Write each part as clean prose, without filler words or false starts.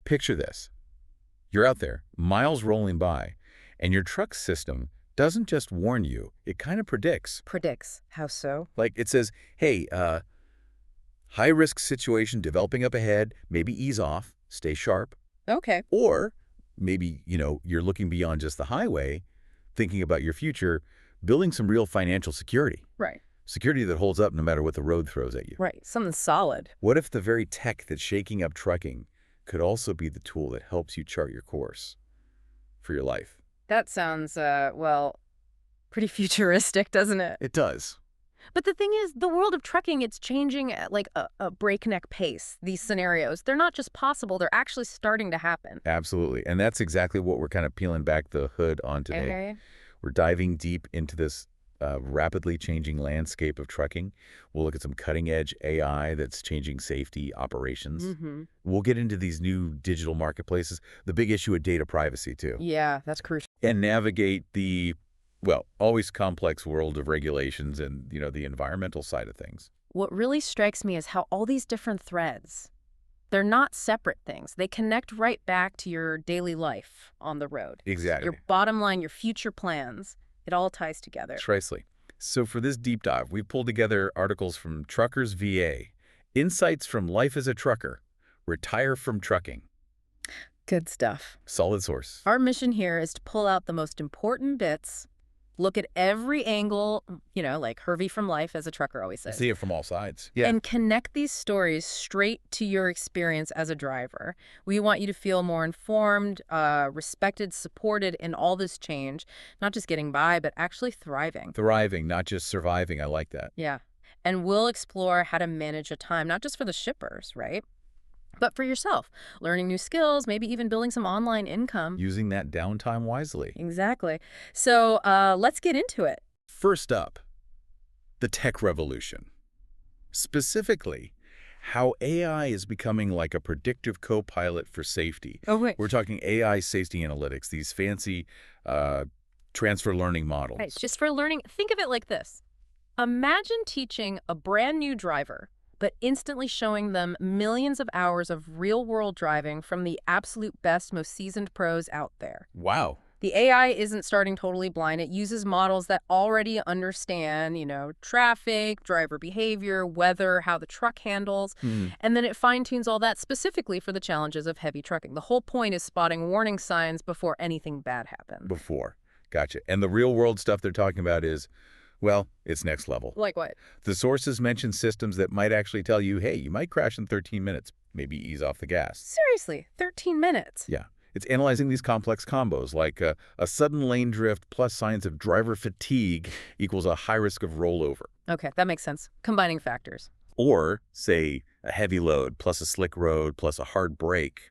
Picture this. You're out there, miles rolling by, and your truck's system doesn't just warn you, it kind of predicts. Predicts. How so? Like it says, hey, high-risk situation developing up ahead, maybe ease off, stay sharp. Okay. Or maybe, you're looking beyond just the highway, thinking about your future, building some real financial security. Right. Security that holds up no matter what the road throws at you. Right. Something solid. What if the very tech that's shaking up trucking could also be the tool that helps you chart your course for your life? That sounds, well, pretty futuristic, doesn't it? It does. But the thing is, the world of trucking, it's changing at like a breakneck pace. These scenarios, they're not just possible, they're actually starting to happen. Absolutely. And that's exactly what we're kind of peeling back the hood on today. Okay. We're diving deep into this rapidly changing landscape of trucking. We'll look at some cutting-edge AI that's changing safety operations. Mm-hmm. We'll get into these new digital marketplaces, the big issue of data privacy, too. Yeah, that's crucial. And navigate the, well, always complex world of regulations and, the environmental side of things. What really strikes me is how all these different threads, they're not separate things. They connect right back to your daily life on the road. Exactly. Your bottom line, your future plans. It all ties together. Precisely. So for this deep dive, we've pulled together articles from Truckers VA, Insights from Life as a Trucker, Retire from Trucking. Good stuff. Solid source. Our mission here is to pull out the most important bits, look at every angle, like Hervey from life, as a trucker always says. See it from all sides. Yeah. And connect these stories straight to your experience as a driver. We want you to feel more informed, respected, supported in all this change, not just getting by, but actually thriving. Thriving, not just surviving. I like that. Yeah. And we'll explore how to manage a time, not just for the shippers, right? But for yourself, learning new skills, maybe even building some online income. Using that downtime wisely. Exactly. So let's get into it. First up, the tech revolution. Specifically, how AI is becoming like a predictive co-pilot for safety. Oh, wait. We're talking AI safety analytics, these fancy transfer learning models. Right, just for learning, think of it like this. Imagine teaching a brand new driver, but instantly showing them millions of hours of real-world driving from the absolute best, most seasoned pros out there. Wow. The AI isn't starting totally blind. It uses models that already understand, traffic, driver behavior, weather, how the truck handles, and then it fine-tunes all that specifically for the challenges of heavy trucking. The whole point is spotting warning signs before anything bad happens. Before. Gotcha. And the real-world stuff they're talking about is, well, it's next level. Like what? The sources mention systems that might actually tell you, hey, you might crash in 13 minutes. Maybe ease off the gas. Seriously, 13 minutes? Yeah. It's analyzing these complex combos, like a sudden lane drift plus signs of driver fatigue equals a high risk of rollover. Okay, that makes sense. Combining factors. Or, say, a heavy load plus a slick road plus a hard brake.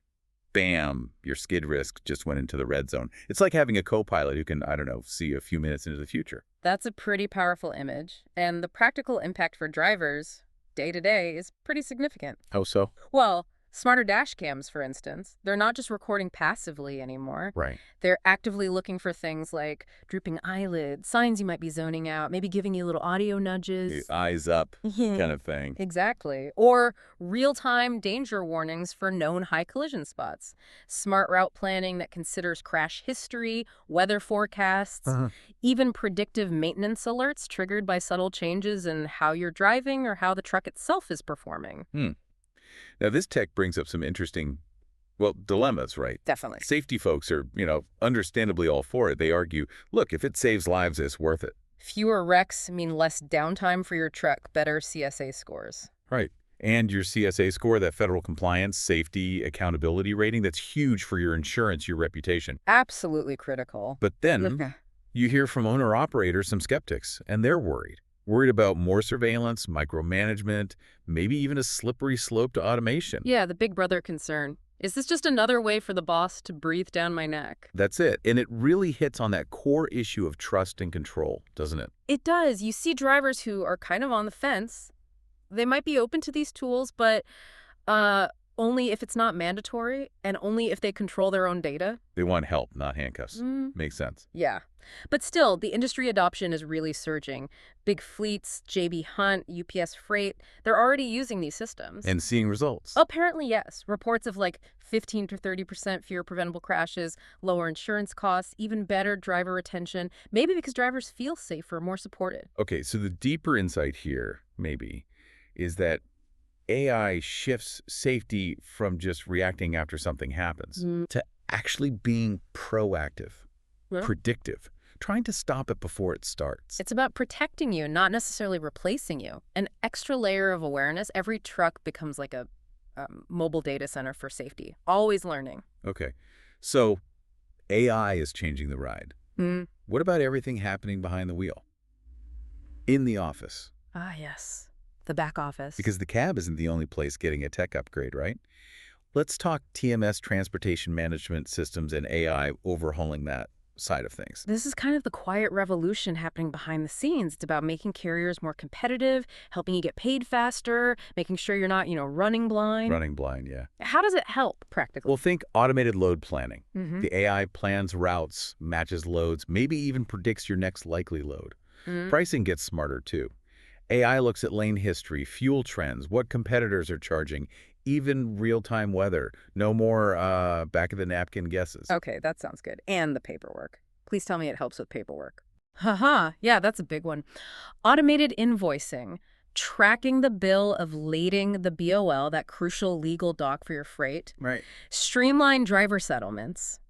Bam, your skid risk just went into the red zone. It's like having a co-pilot who can, see a few minutes into the future. That's a pretty powerful image. And the practical impact for drivers, day to day, is pretty significant. How so? Well, smarter dash cams, for instance, they're not just recording passively anymore. Right. They're actively looking for things like drooping eyelids, signs you might be zoning out, maybe giving you little audio nudges. Eyes up kind of thing. Exactly. Or real-time danger warnings for known high collision spots. Smart route planning that considers crash history, weather forecasts, even predictive maintenance alerts triggered by subtle changes in how you're driving or how the truck itself is performing. Now, this tech brings up some interesting, dilemmas, right? Definitely. Safety folks are, understandably all for it. They argue, look, if it saves lives, it's worth it. Fewer wrecks mean less downtime for your truck, better CSA scores. Right. And your CSA score, that federal compliance, safety, accountability rating, that's huge for your insurance, your reputation. Absolutely critical. But then you hear from owner-operators some skeptics, and they're worried. Worried about more surveillance, micromanagement, maybe even a slippery slope to automation. Yeah, the big brother concern. Is this just another way for the boss to breathe down my neck? That's it. And it really hits on that core issue of trust and control, doesn't it? It does. You see drivers who are kind of on the fence. They might be open to these tools, but only if it's not mandatory and only if they control their own data. They want help, not handcuffs. Mm, Makes sense. yeah. But still, the industry adoption is really surging. Big fleets, JB Hunt, UPS Freight, they're already using these systems. And seeing results. Apparently, yes. Reports of like 15 to 30% fewer preventable crashes, lower insurance costs, even better driver retention, maybe because drivers feel safer, more supported. Okay, so the deeper insight here, maybe, is that AI shifts safety from just reacting after something happens to actually being proactive, Yeah. predictive, trying to stop it before it starts. It's about protecting you, not necessarily replacing you. An extra layer of awareness, every truck becomes like a mobile data center for safety. Always learning. Okay, so AI is changing the ride. Mm. What about everything happening behind the wheel? In the office? Ah, yes. The back office. Because the cab isn't the only place getting a tech upgrade, right? Let's talk TMS, transportation management systems, and AI overhauling that side of things. This is kind of the quiet revolution happening behind the scenes. It's about making carriers more competitive, helping you get paid faster, making sure you're not, running blind. Running blind, yeah. How does it help practically? Well, think automated load planning. Mm-hmm. The AI plans routes, matches loads, maybe even predicts your next likely load. Pricing gets smarter, too. AI looks at lane history, fuel trends, what competitors are charging, even real-time weather. No more back-of-the-napkin guesses. Okay, that sounds good. And the paperwork. Please tell me it helps with paperwork. Haha, yeah, that's a big one. Automated invoicing, tracking the bill of lading the BOL, that crucial legal doc for your freight. Right. Streamlined driver settlements.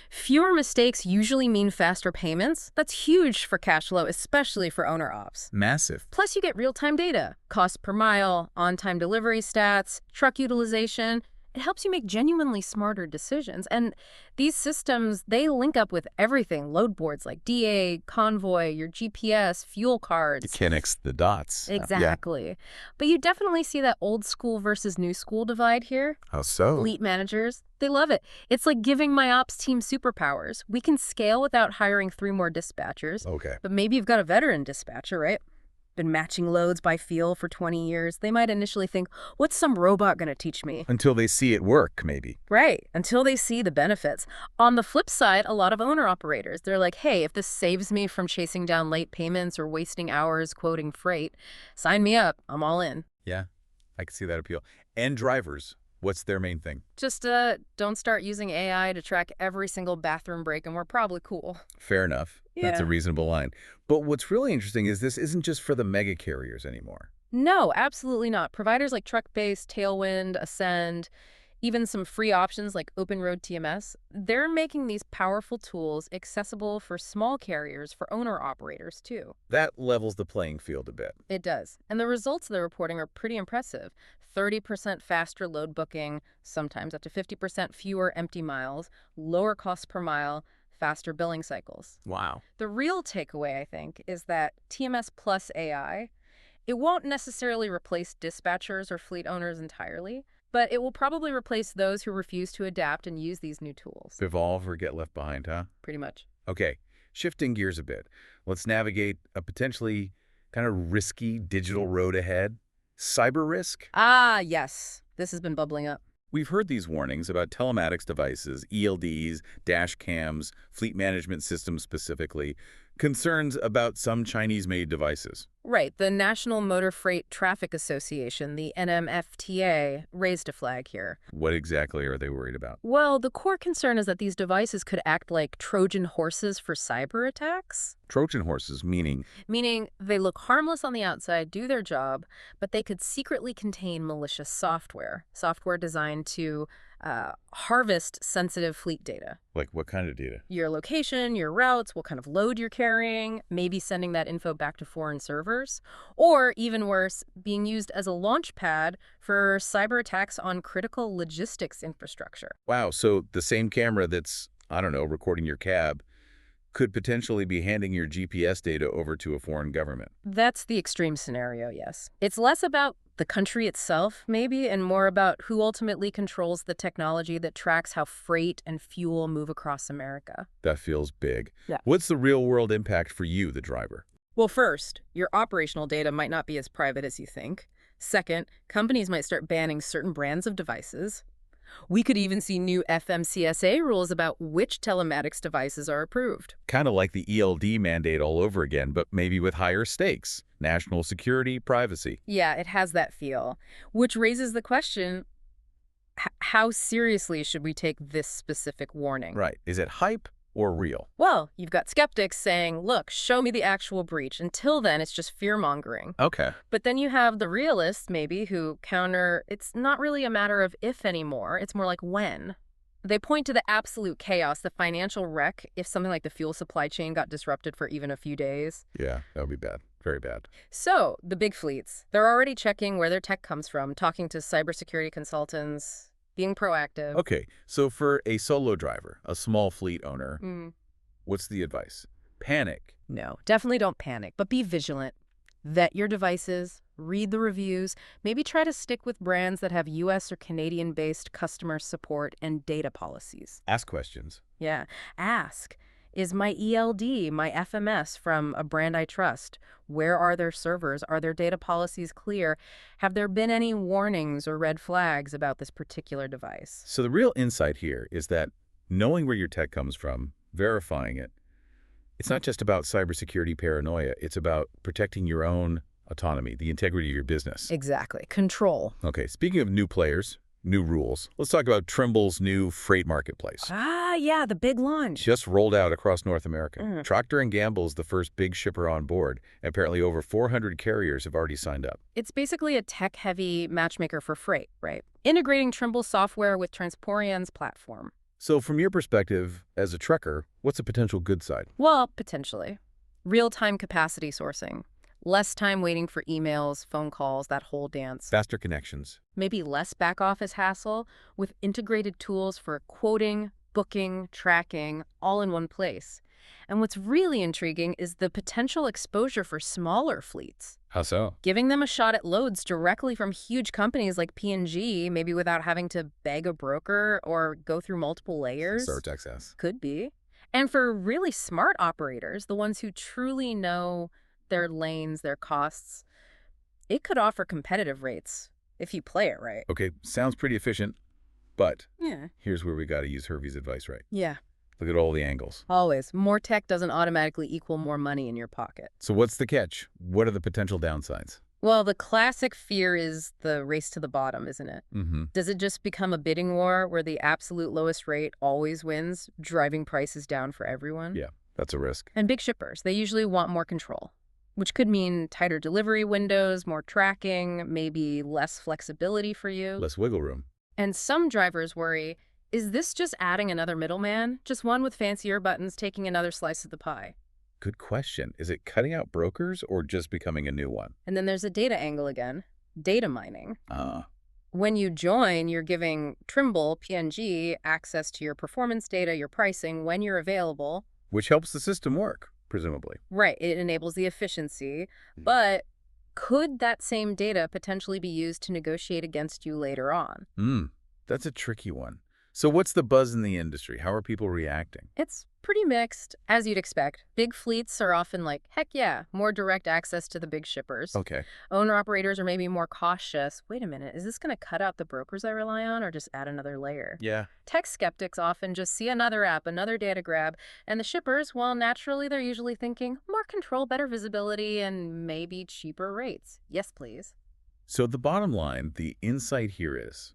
Fewer mistakes usually mean faster payments. That's huge for cash flow, especially for owner ops. Massive. Plus, you get real-time data, cost per mile, on-time delivery stats, truck utilization. It helps you make genuinely smarter decisions. And these systems, they link up with everything. Load boards like DA, Convoy, your GPS, fuel cards. It connects the dots. Exactly. But you definitely see that old school versus new school divide here. How so? Fleet managers, they love it. It's like giving my ops team superpowers. We can scale without hiring 3 more dispatchers. Okay. But maybe you've got a veteran dispatcher, right? Been matching loads by feel for 20 years. They might initially think, what's some robot going to teach me? Until they see it work, maybe. Right, until they see the benefits. On the flip side, a lot of owner-operators, they're like, hey, if this saves me from chasing down late payments or wasting hours quoting freight, sign me up. I'm all in. Yeah, I can see that appeal. And drivers, what's their main thing? Just don't start using AI to track every single bathroom break, and we're probably cool. Fair enough. That's a Yeah. reasonable line. But what's really interesting is this isn't just for the mega carriers anymore. No, absolutely not. Providers like Truckbase, Tailwind, Ascend, even some free options like Open Road TMS, they're making these powerful tools accessible for small carriers, for owner-operators, too. That levels the playing field a bit. It does. And the results they're reporting are pretty impressive. 30% faster load booking, sometimes up to 50% fewer empty miles, lower cost per mile, faster billing cycles. Wow. The real takeaway, I think, is that TMS plus AI, it won't necessarily replace dispatchers or fleet owners entirely, but it will probably replace those who refuse to adapt and use these new tools. Evolve or get left behind, huh? Pretty much. Okay, shifting gears a bit. Let's navigate a potentially kind of risky digital road ahead. Cyber risk? Ah, yes. This has been bubbling up. We've heard these warnings about telematics devices, ELDs, dash cams, fleet management systems specifically, concerns about some Chinese-made devices. Right. The National Motor Freight Traffic Association, the NMFTA, raised a flag here. What exactly are they worried about? Well, the core concern is that these devices could act like Trojan horses for cyber attacks. Trojan horses, meaning Meaning they look harmless on the outside, do their job, but they could secretly contain malicious software designed to harvest sensitive fleet data. like what kind of data? Your location, your routes, what kind of load you're carrying, maybe sending that info back to foreign servers, or even worse, being used as a launch pad for cyber attacks on critical logistics infrastructure. Wow, so the same camera that's, I don't know, recording your cab could potentially be handing your GPS data over to a foreign government. That's the extreme scenario, yes. It's less about the country itself, maybe, and more about who ultimately controls the technology that tracks how freight and fuel move across America. That feels big. Yeah. What's the real-world impact for you, the driver? Well, first, your operational data might not be as private as you think. Second, companies might start banning certain brands of devices. We could even see new FMCSA rules about which telematics devices are approved. Kind of like the ELD mandate all over again, but maybe with higher stakes. National security, privacy. Yeah, it has that feel, which raises the question, how seriously should we take this specific warning? Right. Is it hype or real? Well, you've got skeptics saying, look, show me the actual breach. Until then, it's just fear-mongering. Okay. But then you have the realists, maybe, who counter, it's not really a matter of if anymore, it's more like when. They point to the absolute chaos, the financial wreck, if something like the fuel supply chain got disrupted for even a few days. Yeah, that would be bad. Very bad. So, the big fleets, they're already checking where their tech comes from, talking to cybersecurity consultants, being proactive. Okay, so for a solo driver, a small fleet owner, what's the advice? Panic. No, definitely don't panic, but be vigilant. Vet your devices, read the reviews, maybe try to stick with brands that have US or Canadian-based customer support and data policies. Ask questions. Yeah, ask. Is my ELD, my FMS from a brand I trust? Where are their servers? Are their data policies clear? Have there been any warnings or red flags about this particular device? So the real insight here is that knowing where your tech comes from, verifying it, it's not just about cybersecurity paranoia. It's about protecting your own autonomy, the integrity of your business. Exactly. Control. Okay, speaking of new players, new rules, let's talk about Trimble's new freight marketplace. Ah, yeah, the big launch. Just rolled out across North America. Procter & Gamble is the first big shipper on board. Apparently over 400 carriers have already signed up. It's basically a tech-heavy matchmaker for freight, right? Integrating Trimble software with Transporeon's platform. So from your perspective, as a trucker, what's a potential good side? Well, potentially. Real-time capacity sourcing. Less time waiting for emails, phone calls, that whole dance. Faster connections. Maybe less back-office hassle with integrated tools for quoting, booking, tracking, all in one place. And what's really intriguing is the potential exposure for smaller fleets. How so? Giving them a shot at loads directly from huge companies like P&G, maybe without having to beg a broker or go through multiple layers. Search access. Could be. And for really smart operators, the ones who truly know their lanes, their costs, it could offer competitive rates if you play it right. Okay, sounds pretty efficient, but Yeah. here's where we got to use Hervey's advice right. Yeah. Look at all the angles. Always. More tech doesn't automatically equal more money in your pocket. So what's the catch? What are the potential downsides? Well, the classic fear is the race to the bottom, isn't it? Does it just become a bidding war where the absolute lowest rate always wins, driving prices down for everyone? Yeah, that's a risk. And big shippers, they usually want more control, which could mean tighter delivery windows, more tracking, maybe less flexibility for you. Less wiggle room. And some drivers worry, is this just adding another middleman? Just one with fancier buttons taking another slice of the pie? Good question. Is it cutting out brokers or just becoming a new one? And then there's a data angle again, data mining. When you join, you're giving Trimble, P&G, access to your performance data, your pricing, when you're available. Which helps the system work, presumably. Right, it enables the efficiency, but could that same data potentially be used to negotiate against you later on? That's a tricky one. So what's the buzz in the industry? How are people reacting? It's pretty mixed, as you'd expect. Big fleets are often like, heck yeah, more direct access to the big shippers. Okay. Owner-operators are maybe more cautious. Wait a minute, is this going to cut out the brokers I rely on or just add another layer? Yeah. Tech skeptics often just see another app, another data grab, and the shippers, well, naturally, they're usually thinking more control, better visibility, and maybe cheaper rates. Yes, please. So the bottom line, the insight here is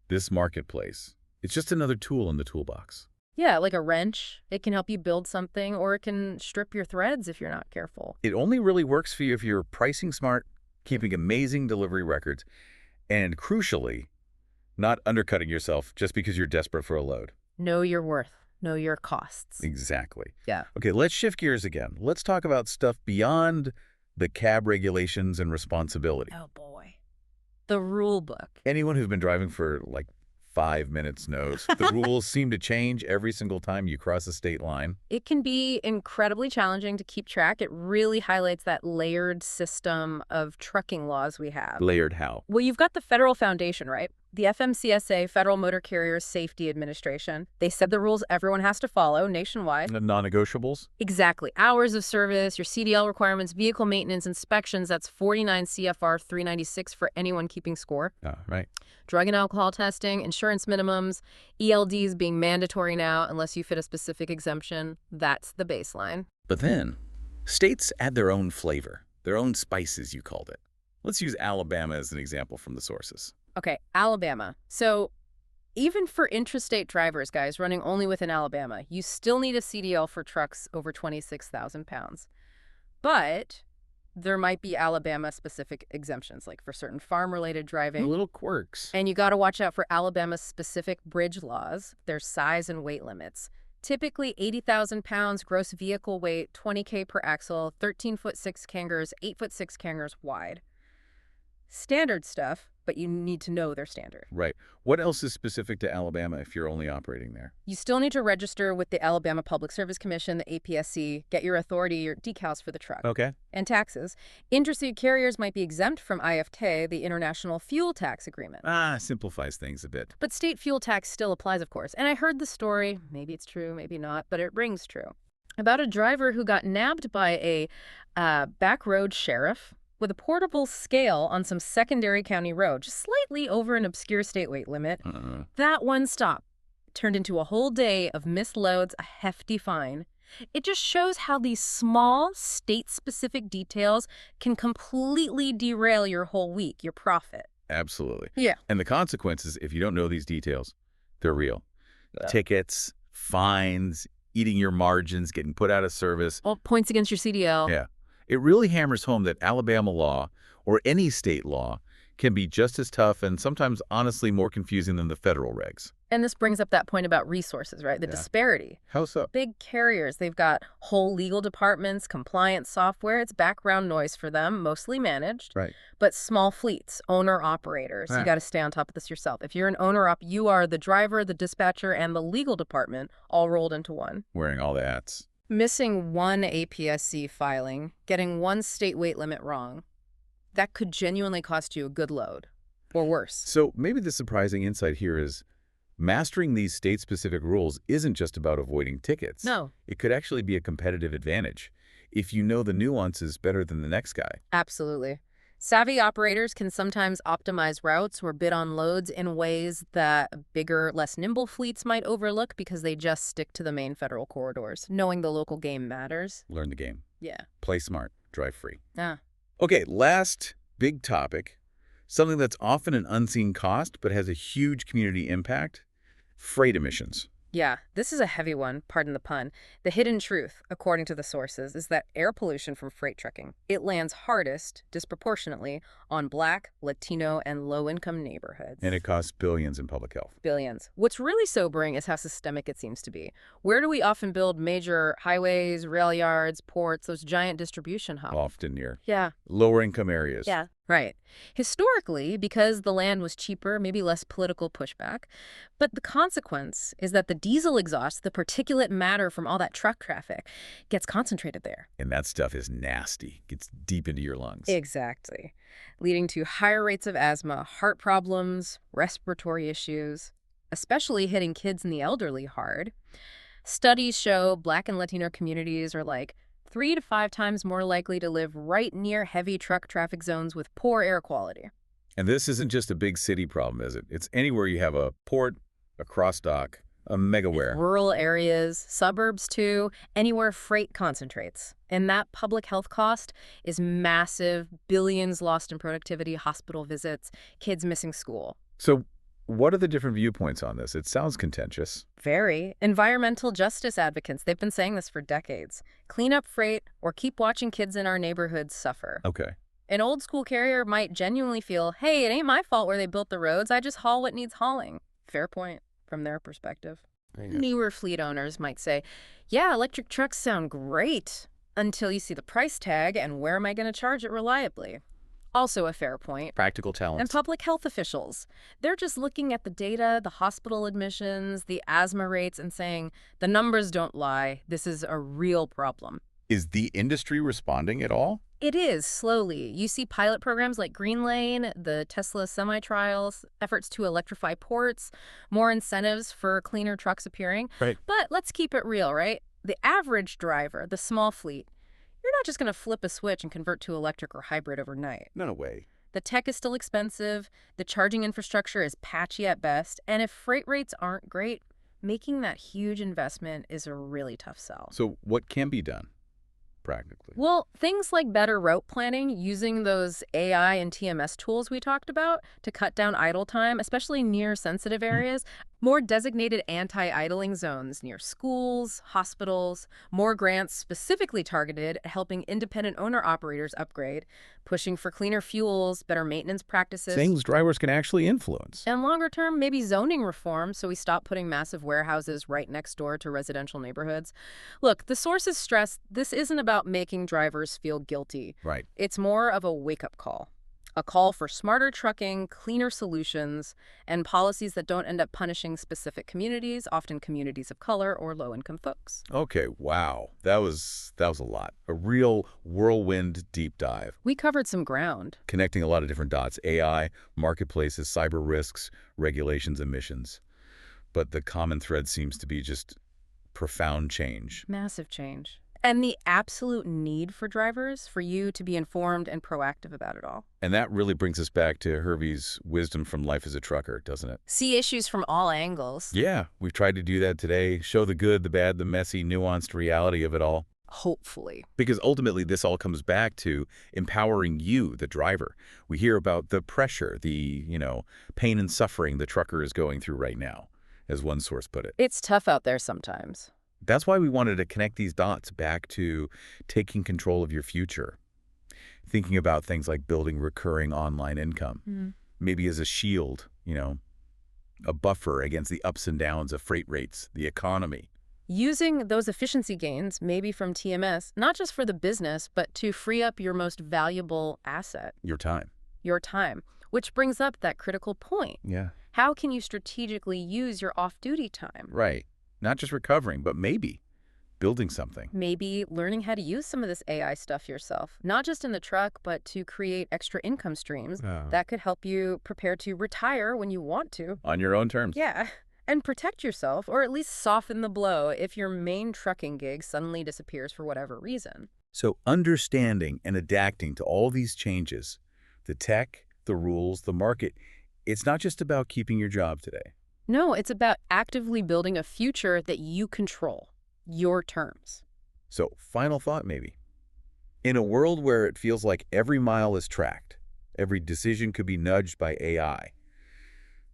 this marketplace, it's just another tool in the toolbox. Yeah, like a wrench. It can help you build something, or it can strip your threads if you're not careful. It only really works for you if you're pricing smart, keeping amazing delivery records, and crucially, not undercutting yourself just because you're desperate for a load. Know your worth. Know your costs. Exactly. Yeah. Okay, let's shift gears again. Let's talk about stuff beyond the cab regulations and responsibility. Oh, boy. The rule book. Anyone who's been driving for like 5 minutes knows the rules seem to change every single time you cross a state line. It can be incredibly challenging to keep track. It really highlights that layered system of trucking laws we have. Layered how? Well, you've got the federal foundation, right? The FMCSA, Federal Motor Carrier Safety Administration, they said the rules everyone has to follow nationwide. The non-negotiables? Exactly. Hours of service, your CDL requirements, vehicle maintenance, inspections, that's 49 CFR 396 for anyone keeping score. Right. Drug and alcohol testing, insurance minimums, ELDs being mandatory now unless you fit a specific exemption. That's the baseline. But then, states add their own flavor, their own spices, you called it. Let's use Alabama as an example from the sources. Okay, Alabama. So even for intrastate drivers, guys, running only within Alabama, you still need a CDL for trucks over 26,000 pounds. But there might be Alabama-specific exemptions, like for certain farm-related driving. Little quirks. And you got to watch out for Alabama-specific bridge laws, their size and weight limits. Typically 80,000 pounds gross vehicle weight, 20K per axle, 13-foot 6 cangers, 8-foot 6 cangers wide. Standard stuff, but you need to know they're standard. Right. What else is specific to Alabama if you're only operating there? You still need to register with the Alabama Public Service Commission, the APSC, get your authority, your decals for the truck. Okay. And taxes. Interstate carriers might be exempt from IFTA, the International Fuel Tax Agreement. Simplifies things a bit. But state fuel tax still applies, of course. And I heard the story, maybe it's true, maybe not, but it rings true, about a driver who got nabbed by a back road sheriff with a portable scale on some secondary county road, just slightly over an obscure state weight limit. That one stop turned into a whole day of missed loads, a hefty fine. It just shows how these small, state-specific details can completely derail your whole week, your profit. Absolutely. Yeah. And the consequences, if you don't know these details, they're real. Tickets, fines, eating your margins, getting put out of service. Well, points against your CDL. Yeah. It really hammers home that Alabama law, or any state law, can be just as tough and sometimes, honestly, more confusing than the federal regs. And this brings up that point about resources, right? The disparity. How so? Big carriers, they've got whole legal departments, compliance software. It's background noise for them, mostly managed. Right. But small fleets, owner-operators, you got to stay on top of this yourself. If you're an owner-op, you are the driver, the dispatcher, and the legal department all rolled into one. Wearing all the hats. Missing one APSC filing, getting one state weight limit wrong, that could genuinely cost you a good load, or worse. So maybe the surprising insight here is mastering these state-specific rules isn't just about avoiding tickets. No. It could actually be a competitive advantage if you know the nuances better than the next guy. Absolutely. Savvy operators can sometimes optimize routes or bid on loads in ways that bigger, less nimble fleets might overlook because they just stick to the main federal corridors. Knowing the local game matters. Learn the game. Yeah. Play smart. Drive free. Yeah. Okay, last big topic, something that's often an unseen cost but has a huge community impact, freight emissions. Yeah, this is a heavy one, pardon the pun. The hidden truth, according to the sources, is that air pollution from freight trucking, it lands hardest, disproportionately, on Black, Latino, and low-income neighborhoods. And it costs billions in public health. Billions. What's really sobering is how systemic it seems to be. Where do we often build major highways, rail yards, ports, those giant distribution hubs? Often near lower income areas. Yeah. Right. Historically, because the land was cheaper, maybe less political pushback. But the consequence is that the diesel exhaust, the particulate matter from all that truck traffic, gets concentrated there. And that stuff is nasty. Gets deep into your lungs. Exactly. Leading to higher rates of asthma, heart problems, respiratory issues, especially hitting kids and the elderly hard. Studies show Black and Latino communities are like 3 to 5 times more likely to live right near heavy truck traffic zones with poor air quality. And this isn't just a big city problem, is it? It's anywhere you have a port, a cross dock, a megaware. Rural areas, suburbs too, anywhere freight concentrates. And that public health cost is massive, billions lost in productivity, hospital visits, kids missing school. So what are the different viewpoints on this? It sounds contentious. Very. Environmental justice advocates, they've been saying this for decades. Clean up freight or keep watching kids in our neighborhoods suffer. Okay. An old school carrier might genuinely feel, hey, it ain't my fault where they built the roads. I just haul what needs hauling. Fair point from their perspective. Newer fleet owners might say, yeah, electric trucks sound great until you see the price tag and where am I going to charge it reliably? Also a fair point. Practical talents. And public health officials. They're just looking at the data, the hospital admissions, the asthma rates, and saying, the numbers don't lie. This is a real problem. Is the industry responding at all? It is, slowly. You see pilot programs like Green Lane, the Tesla semi-trials, efforts to electrify ports, more incentives for cleaner trucks appearing. Right. But let's keep it real, right? The average driver, the small fleet, you're not just going to flip a switch and convert to electric or hybrid overnight. No way. The tech is still expensive, the charging infrastructure is patchy at best, and if freight rates aren't great, making that huge investment is a really tough sell. So what can be done, practically? Well, things like better route planning, using those AI and TMS tools we talked about to cut down idle time, especially near sensitive areas, more designated anti-idling zones near schools, hospitals, more grants specifically targeted at helping independent owner-operators upgrade, pushing for cleaner fuels, better maintenance practices. Things drivers can actually influence. And longer term, maybe zoning reform so we stop putting massive warehouses right next door to residential neighborhoods. Look, the sources stress this isn't about making drivers feel guilty. Right. It's more of a wake-up call. A call for smarter trucking, cleaner solutions, and policies that don't end up punishing specific communities, often communities of color or low-income folks. Okay, wow. That was a lot. A real whirlwind deep dive. We covered some ground. Connecting a lot of different dots. AI, marketplaces, cyber risks, regulations, emissions. But the common thread seems to be just profound change. Massive change. And the absolute need for drivers, for you to be informed and proactive about it all. And that really brings us back to Hervey's wisdom from life as a trucker, doesn't it? See issues from all angles. Yeah, we've tried to do that today. Show the good, the bad, the messy, nuanced reality of it all. Hopefully. Because ultimately, this all comes back to empowering you, the driver. We hear about the pressure, the, pain and suffering the trucker is going through right now, as one source put it. It's tough out there sometimes. That's why we wanted to connect these dots back to taking control of your future. Thinking about things like building recurring online income, maybe as a shield, a buffer against the ups and downs of freight rates, the economy. Using those efficiency gains, maybe from TMS, not just for the business, but to free up your most valuable asset. Your time. Your time. Which brings up that critical point. Yeah. How can you strategically use your off-duty time? Right. Not just recovering, but maybe building something. Maybe learning how to use some of this AI stuff yourself, not just in the truck, but to create extra income streams that could help you prepare to retire when you want to. On your own terms. Yeah, and protect yourself, or at least soften the blow if your main trucking gig suddenly disappears for whatever reason. So understanding and adapting to all these changes, the tech, the rules, the market, it's not just about keeping your job today. No, it's about actively building a future that you control, your terms. So, final thought maybe. In a world where it feels like every mile is tracked, every decision could be nudged by AI,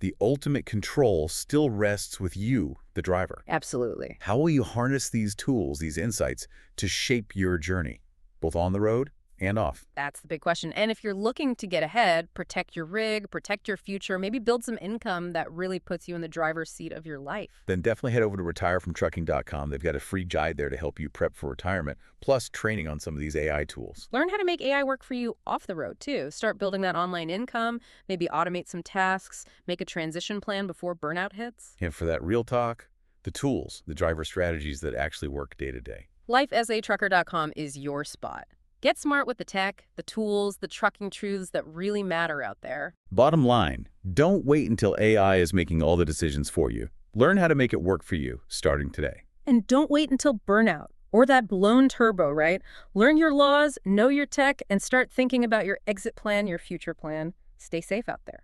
the ultimate control still rests with you, the driver. Absolutely. How will you harness these tools, these insights, to shape your journey, both on the road and off? That's the big question. And if you're looking to get ahead, protect your rig, protect your future, maybe build some income that really puts you in the driver's seat of your life. Then definitely head over to retirefromtrucking.com. They've got a free guide there to help you prep for retirement, plus training on some of these AI tools. Learn how to make AI work for you off the road, too. Start building that online income, maybe automate some tasks, make a transition plan before burnout hits. And for that real talk, the tools, the driver strategies that actually work day to day. Lifeasatrucker.com is your spot. Get smart with the tech, the tools, the trucking truths that really matter out there. Bottom line, don't wait until AI is making all the decisions for you. Learn how to make it work for you, starting today. And don't wait until burnout or that blown turbo, right? Learn your laws, know your tech, and start thinking about your exit plan, your future plan. Stay safe out there.